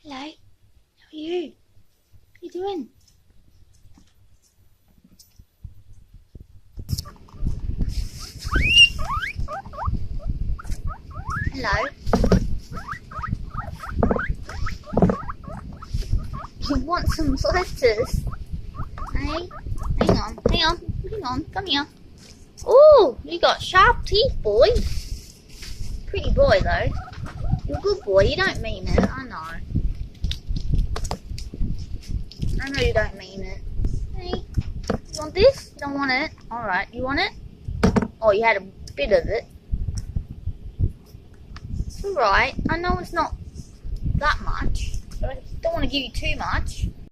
Hello. How are you? What are you doing? Hello. You want some letters? Hey? Hang on. Come here. Oh, you got sharp teeth, boy. Pretty boy, though. You're a good boy. You don't mean it. I know. I know you don't mean it. Hey, you want this? You don't want it? Alright, you want it? Oh, you had a bit of it. It's alright. I know it's not that much, but I don't want to give you too much.